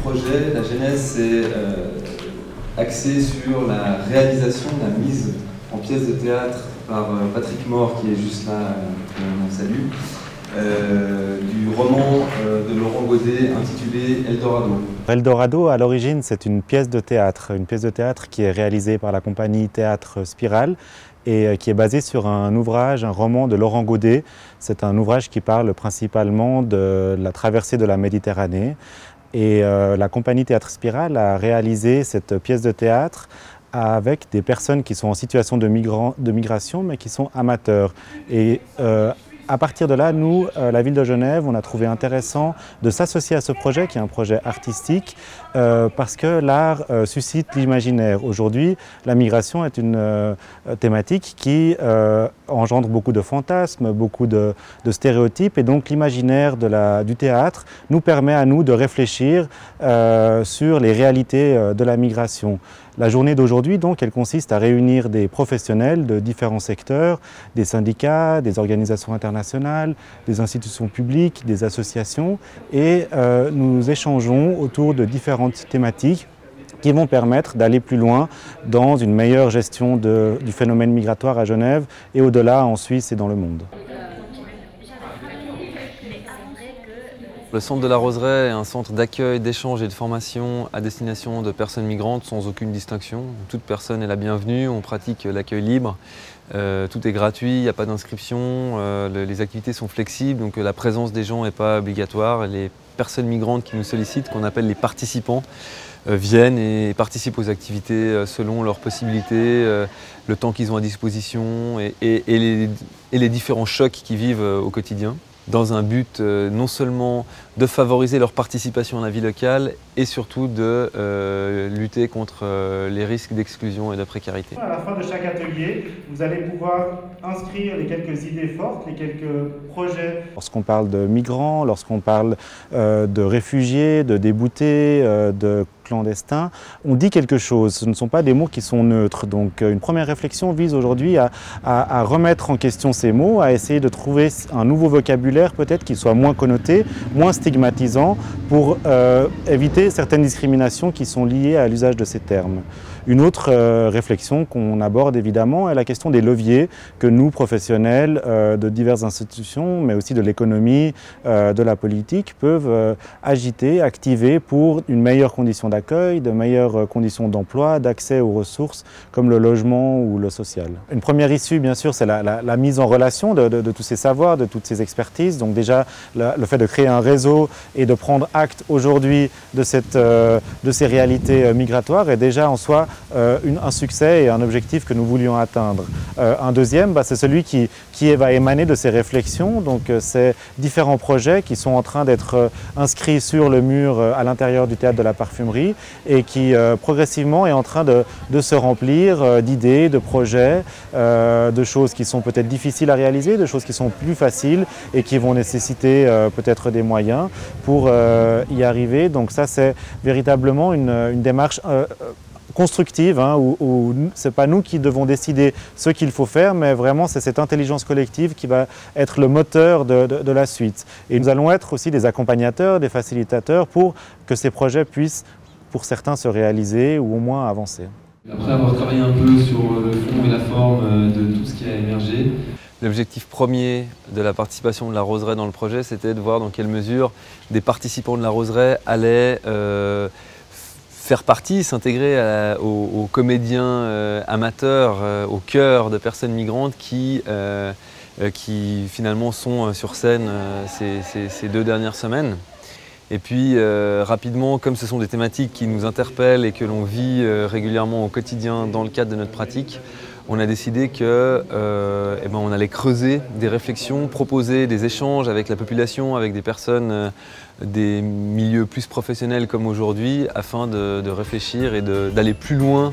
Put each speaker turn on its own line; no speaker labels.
projet, la genèse, c'est axé sur la réalisation, la mise en pièce de théâtre par Patrick Mort, qui est juste là, on salue, du roman de Laurent Godet intitulé Eldorado.
Eldorado, à l'origine, c'est une pièce de théâtre qui est réalisée par la compagnie Théâtre Spirale et qui est basée sur un ouvrage, un roman de Laurent Godet. C'est un ouvrage qui parle principalement de la traversée de la Méditerranée. Et la compagnie Théâtre Spirale a réalisé cette pièce de théâtre avec des personnes qui sont en situation de migration, mais qui sont amateurs. Et à partir de là, nous, la ville de Genève, on a trouvé intéressant de s'associer à ce projet, qui est un projet artistique, parce que l'art suscite l'imaginaire. Aujourd'hui, la migration est une thématique qui engendre beaucoup de fantasmes, beaucoup de stéréotypes, et donc l'imaginaire du théâtre nous permet à nous de réfléchir sur les réalités de la migration. La journée d'aujourd'hui, donc, elle consiste à réunir des professionnels de différents secteurs, des syndicats, des organisations internationales, des institutions publiques, des associations, et nous échangeons autour de différentes thématiques qui vont permettre d'aller plus loin dans une meilleure gestion du phénomène migratoire à Genève et au-delà en Suisse et dans le monde.
Le centre de la Roseraie est un centre d'accueil, d'échange et de formation à destination de personnes migrantes sans aucune distinction. Toute personne est la bienvenue, on pratique l'accueil libre, tout est gratuit, il n'y a pas d'inscription, les activités sont flexibles, donc la présence des gens n'est pas obligatoire. Les personnes migrantes qui nous sollicitent, qu'on appelle les participants, viennent et participent aux activités selon leurs possibilités, le temps qu'ils ont à disposition et les différents chocs qu'ils vivent au quotidien, dans un but non seulement de favoriser leur participation à la vie locale et surtout de lutter contre les risques d'exclusion et de précarité.
À la fin de chaque atelier, vous allez pouvoir inscrire les quelques idées fortes, les quelques projets.
Lorsqu'on parle de migrants, lorsqu'on parle de réfugiés, de déboutés, de clandestins, on dit quelque chose. Ce ne sont pas des mots qui sont neutres. Donc une première réflexion vise aujourd'hui à remettre en question ces mots, à essayer de trouver un nouveau vocabulaire peut-être qui soit moins connoté, moins stigmatisant pour éviter certaines discriminations qui sont liées à l'usage de ces termes. Une autre réflexion qu'on aborde évidemment est la question des leviers que nous, professionnels de diverses institutions, mais aussi de l'économie, de la politique, peuvent agiter, activer pour une meilleure condition d'accueil, de meilleures conditions d'emploi, d'accès aux ressources comme le logement ou le social. Une première issue, bien sûr, c'est la mise en relation de tous ces savoirs, de toutes ces expertises. Donc déjà, le fait de créer un réseau et de prendre acte aujourd'hui de ces réalités migratoires est déjà en soi un succès et un objectif que nous voulions atteindre. Un deuxième, c'est celui qui va émaner de ces réflexions, donc ces différents projets qui sont en train d'être inscrits sur le mur à l'intérieur du théâtre de la Parfumerie et qui progressivement est en train de se remplir d'idées, de projets, de choses qui sont peut-être difficiles à réaliser, de choses qui sont plus faciles et qui vont nécessiter peut-être des moyens pour y arriver. Donc ça, c'est véritablement une démarche constructive, où ce n'est pas nous qui devons décider ce qu'il faut faire, mais vraiment c'est cette intelligence collective qui va être le moteur de la suite. Et nous allons être aussi des accompagnateurs, des facilitateurs pour que ces projets puissent, pour certains, se réaliser ou au moins avancer.
Après avoir travaillé un peu sur le fond et la forme de tout ce qui a émergé, l'objectif premier de la participation de la Roseraie dans le projet, c'était de voir dans quelle mesure des participants de la Roseraie allaient faire partie, s'intégrer aux comédiens amateurs, au cœur de personnes migrantes qui finalement sont sur scène ces 2 dernières semaines. Et puis rapidement, comme ce sont des thématiques qui nous interpellent et que l'on vit régulièrement au quotidien dans le cadre de notre pratique, on a décidé qu'on allait creuser des réflexions, proposer des échanges avec la population, avec des personnes des milieux plus professionnels comme aujourd'hui, afin de réfléchir et d'aller plus loin